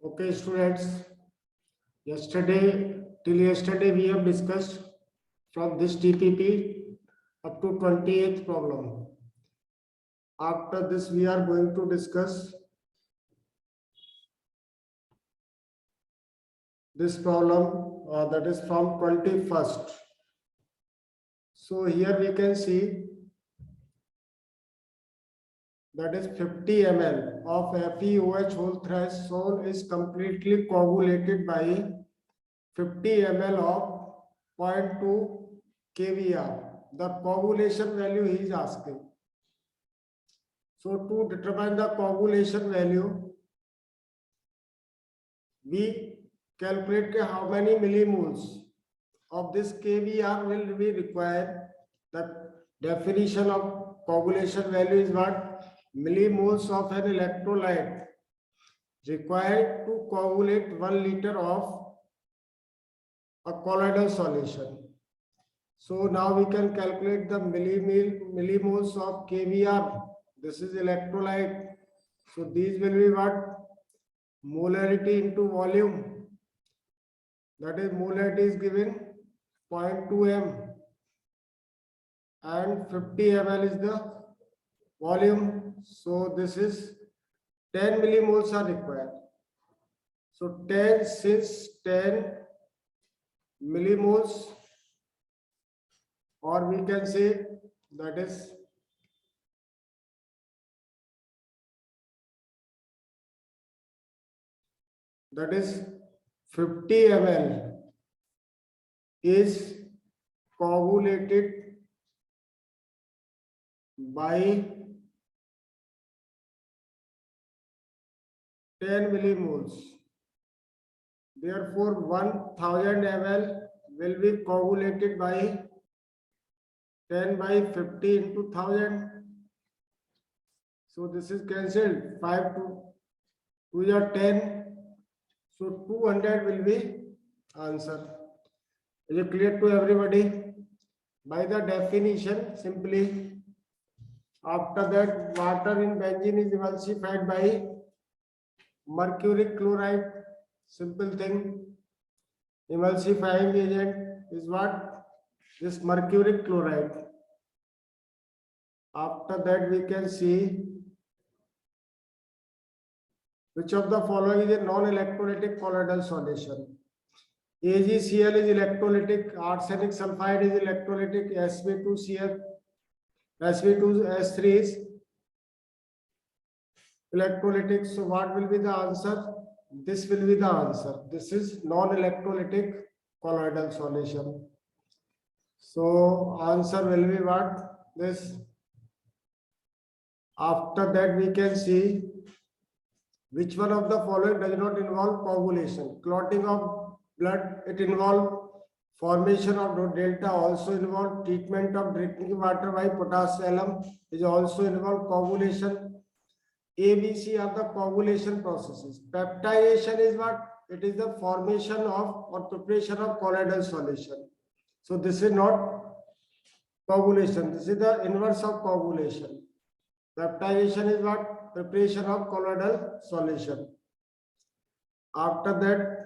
Okay, students. Till yesterday, we have discussed from this TPP up to 28th problem. After this, we are going to discuss this problem that is from 21st. So here we can see that is 50 ml of FeOH whole threshold is completely coagulated by 50 ml of 0.2 kVr. The coagulation value he is asking. So to determine the coagulation value, we calculate how many millimoles of this kVr will be required. The definition of coagulation value is what? Millimoles of an electrolyte required to coagulate 1 liter of a colloidal solution. So now we can calculate the millimoles of kVr. This is electrolyte. So these will be what? Molarity into volume. That is, molarity is given 0.2 m and 50 ml is the volume. So this is 10 millimoles are required. So 10 millimoles, or we can say that is 50 ml is coagulated by 10 millimoles. Therefore, 1000 ml will be coagulated by 10 by 50 into 1000. So this is cancelled. 5 to 2 are 10. So 200 will be answer. Is it clear to everybody? By the definition, simply after that, water in benzene is emulsified by mercuric chloride. Simple thing. Emulsifying agent is what? This mercuric chloride. After that, we can see which of the following is a non-electrolytic colloidal solution. AgCl is electrolytic, arsenic sulfide is electrolytic, Sv2S3 is electrolytic. So what will be the answer? This will be the answer. This is non-electrolytic colloidal solution. So answer will be what? This. After that, we can see which one of the following does not involve coagulation. Clotting of blood, it involves. Formation of delta also involve. Treatment of drinking water by potassium alum is also involved. Coagulation. A, B, C are the coagulation processes. Peptidation is what? It is the formation of or preparation of colloidal solution. So this is not coagulation. This is the inverse of coagulation. Peptidation is what? Preparation of colloidal solution. After that,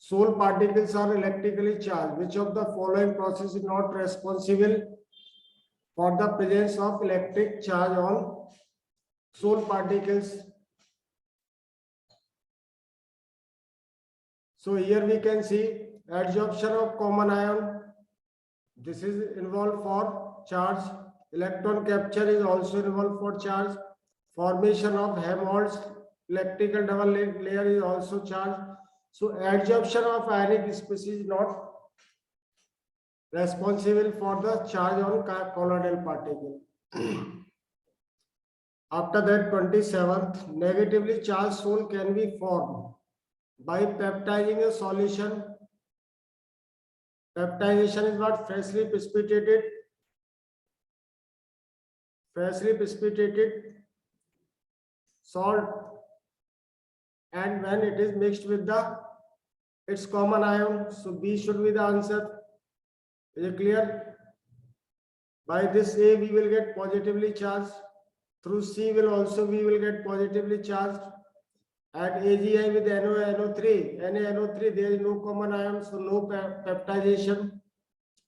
Soul particles are electrically charged. Which of the following process is not responsible for the presence of electric charge on soul particles? So here we can see adsorption of common ion. This is involved for charge. Electron capture is also involved for charge. Formation of Helmholtz electrical double layer is also charge. So adsorption of ionic species is not responsible for the charge on colloidal particle. After that, 27th, negatively charged soul can be formed by peptidizing a solution. Peptidization is what? Freshly precipitated salt, and when it is mixed with its common ion. So B should be the answer. Is it clear? By this A we will get positively charged. Through C we will get positively charged. and AgI with NO3, NaNO3, there is no common ion, so no peptidization.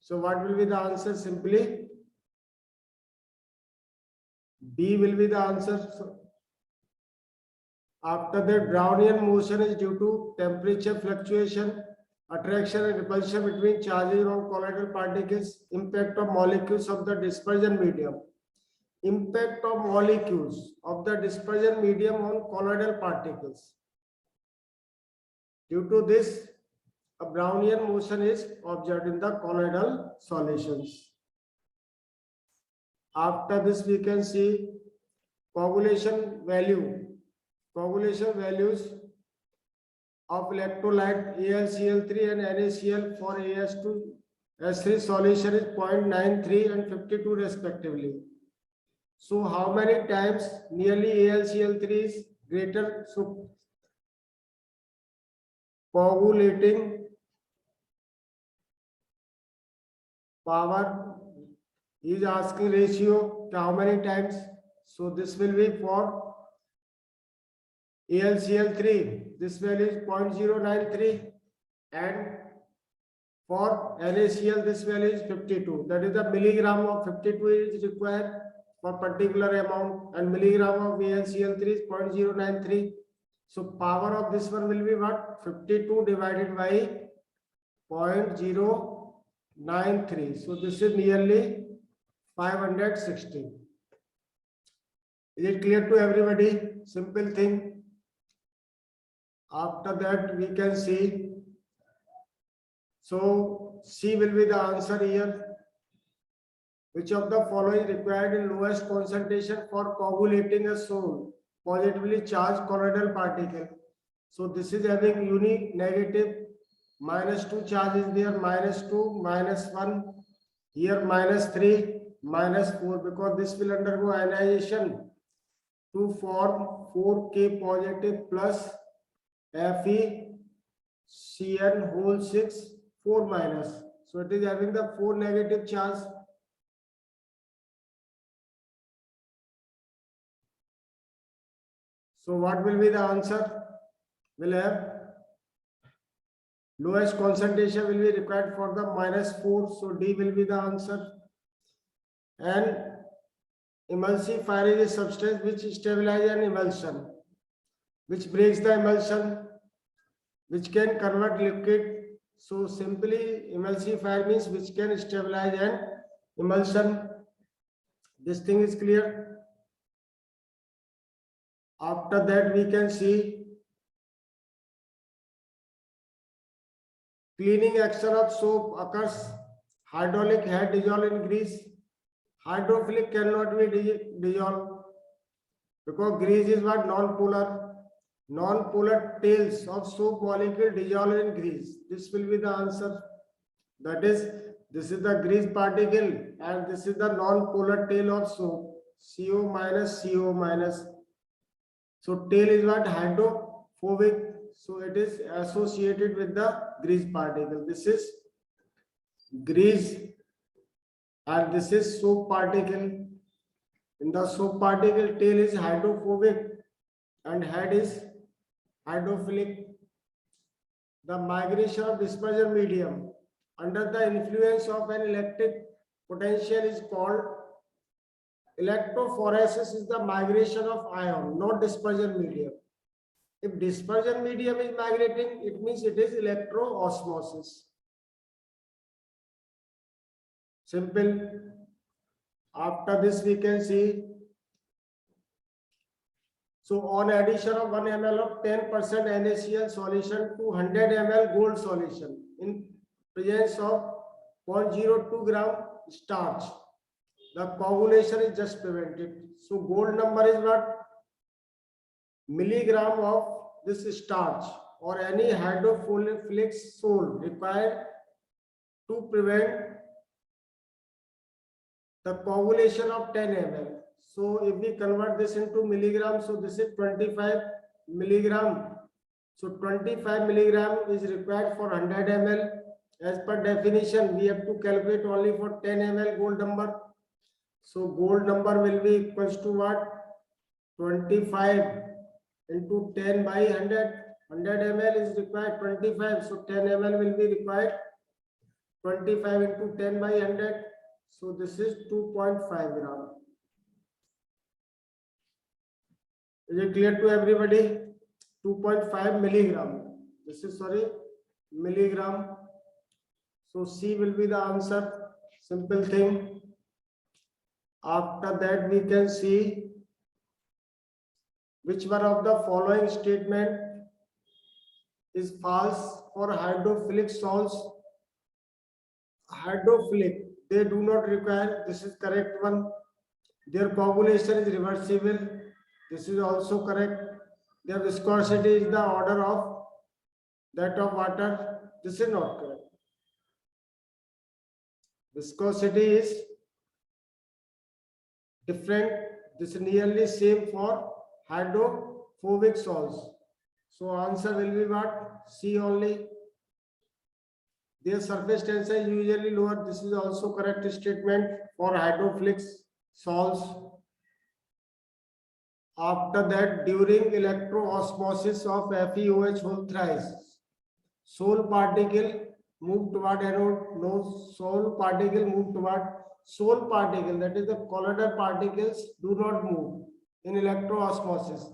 So what will be the answer? Simply B will be the answer. So after that, Brownian motion is due to temperature fluctuation, attraction and repulsion between charges on colloidal particles, impact of molecules of the dispersion medium. Impact of molecules of the dispersion medium on colloidal particles. Due to this, a Brownian motion is observed in the colloidal solutions. After this, we can see coagulation value. Coagulation values of electrolyte AlCl3 and NaCl for AS2S3 solution is 0.93 and 52 respectively. So how many times nearly AlCl3 is greater? So coagulating power is asking ratio, how many times? So this will be for AlCl3, this value is 0.093, and for NaCl this value is 52. That is the milligram of 52 is required for particular amount, and milligram of AlCl3 is 0.093. So power of this one will be what? 52 divided by 0.093. So this is nearly 560. Is it clear to everybody? Simple thing. After that, we can see. So C will be the answer here. Which of the following required in lowest concentration for coagulating a solid positively charged colloidal particle? So this is having unique negative, -2 charge is there, -2, -1, here -3, -4, because this will undergo ionization to form 4K positive plus FeCN6 4 minus. So it is having the 4 negative charge. So what will be the answer? We'll have lowest concentration will be required for the -4. So D will be the answer. And emulsifier is a substance which stabilizes an emulsion, which breaks the emulsion, which can convert liquid. So simply emulsifier means which can stabilize an emulsion. This thing is clear. After that, we can see cleaning action of soap occurs. Hydraulic head dissolved in grease. Hydrophilic cannot be dissolved because grease is what? Non-polar. Non-polar tails of soap molecule dissolved in grease. This will be the answer. That is, this is the grease particle and this is the non-polar tail of soap. CO minus, CO minus. So tail is what? Hydrophobic. So it is associated with the grease particle. This is grease and this is soap particle. In the soap particle, tail is hydrophobic and head is hydrophilic. The migration of dispersion medium under the influence of an electric potential is called electrophoresis. Is the migration of ion, not dispersion medium. If dispersion medium is migrating, it means it is electroosmosis. Simple. After this, we can see. So on addition of 1 ml of 10% NaCl solution to 100 ml gold solution in presence of 0.02 gram starch, the coagulation is just prevented. So gold number is what? Milligram of this starch or any hydrophilic salt required to prevent the coagulation of 10 ml. So if we convert this into milligram, so this is 25 milligram. So 25 milligram is required for 100 ml. As per definition, we have to calculate only for 10 ml gold number. So gold number will be equals to what? 25 into 10 by 100. 100 ml is required 25, so 10 ml will be required. 25 into 10 by 100, so this is 2.5 gram. Is it clear to everybody? 2.5 milligram. This is, sorry, milligram. So C will be the answer. Simple thing. After that, we can see which one of the following statement is false for hydrophilic salts. Hydrophilic, they do not require. This is correct one. Their coagulation is reversible. This is also correct. Their viscosity is the order of that of water. This is not correct. Viscosity is different. This is nearly same for hydrophobic salts. So answer will be what? C only. Their surface tension is usually lower. This is also correct statement for hydrophilic salts. After that, during electroosmosis of FeOH whole thrice, sole particle move toward anode. No, sole particle move toward sole particle. That is, the colloidal particles do not move in electroosmosis.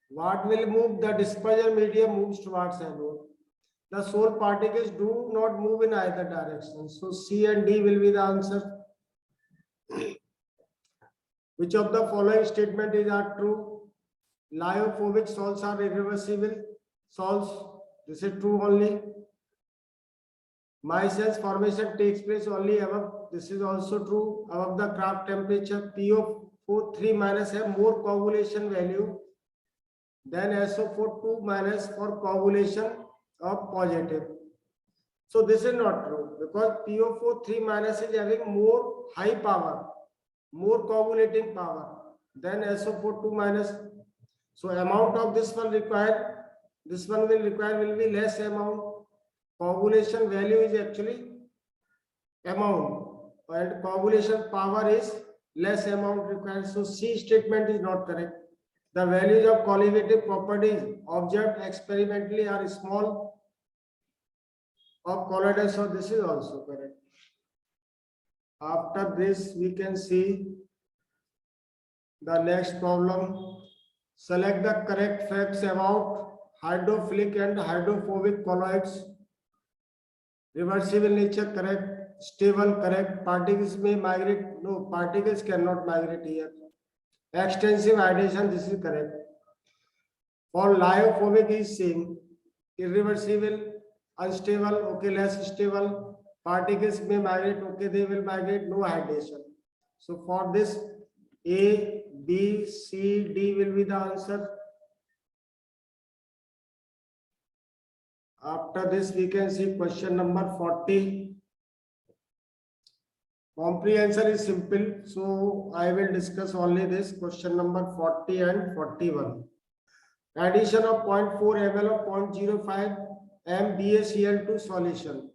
What will move? The dispersion medium moves towards anode. The sole particles do not move in either direction. So C and D will be the answer. Which of the following statement is not true? Lyophobic salts are irreversible salts. This is true only. Micelles formation takes place only above. This is also true. Above the Kraft temperature, PO4 minus have more coagulation value than SO4 minus for coagulation of positive. So this is not true because PO4 minus is having more high power, more coagulating power than SO4 minus. So amount of this one required, this one will require will be less amount. Coagulation value is actually amount and coagulation power is less amount required. So C statement is not correct. The values of colligative properties observed experimentally are small of colloidal, so this is also correct. After this, we can see the next problem. Select the correct facts about hydrophilic and hydrophobic colloids. Reversible nature, correct. Stable, correct. Particles may migrate. No, particles cannot migrate here. Extensive hydration, this is correct. For lyophobic is same. Irreversible, unstable, okay, less stable. Particles may migrate, okay, they will migrate, no hydration. So for this, A, B, C, D will be the answer. After this, we can see question number 40. Comprehension is simple, so I will discuss only this question number 40 and 41. Addition of 0.4 ml of 0.05 MbCl2 solution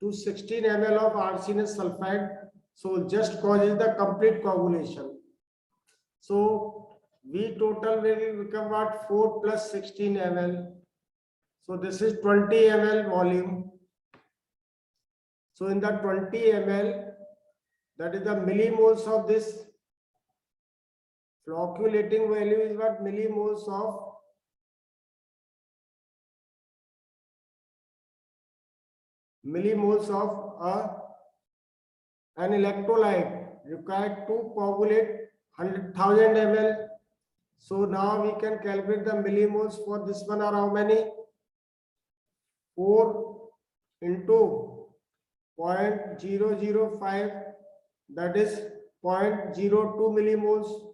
to 16 ml of arsenous sulfide, so just causes the complete coagulation. So V total will become what? 4 plus 16 ml. So this is 20 ml volume. So in the 20 ml, that is the millimoles of this. Flocculating value is what? Millimoles of an electrolyte required to coagulate 100,000 ml. So now we can calculate the millimoles for this one are how many? 4 into 0.005, that is 0.02 millimoles.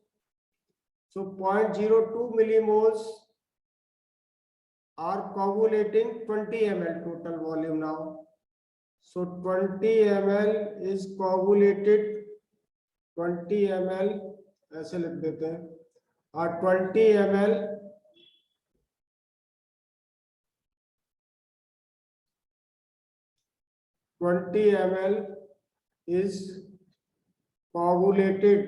So 0.02 millimoles are coagulating 20 ml total volume now. So 20 ml is coagulated, 20 ml ऐसे लिख देते हैं, और 20 ml is coagulated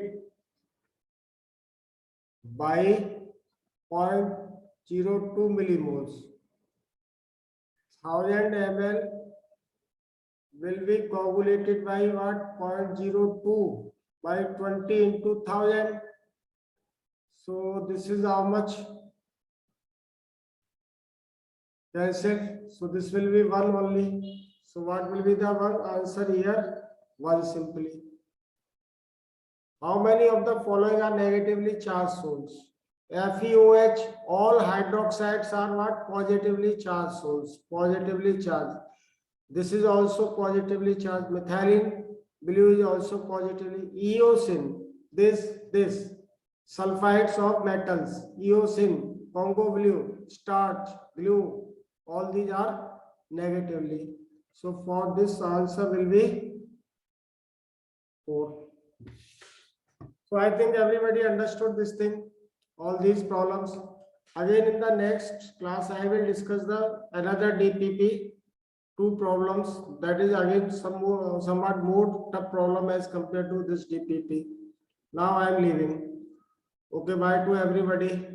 by 0.02 millimoles. 1000 ml will be coagulated by what? 0.02 by 20 into 1000. So this is how much? Cancel. So this will be 1 only. So what will be the one answer here? 1 simply. How many of the following are negatively charged salts? FeOH, all hydroxides are what? Positively charged salts. Positively charged. This is also positively charged. Methylene blue is also positively. Eosin, this. Sulfides of metals. Eosin, Congo blue, starch, glue. All these are negatively. So for this answer will be 4. So I think everybody understood this thing, all these problems. Again in the next class, I will discuss the another DPP, 2 problems. That is again somewhat more tough problem as compared to this DPP. Now I am leaving. Okay, bye to everybody.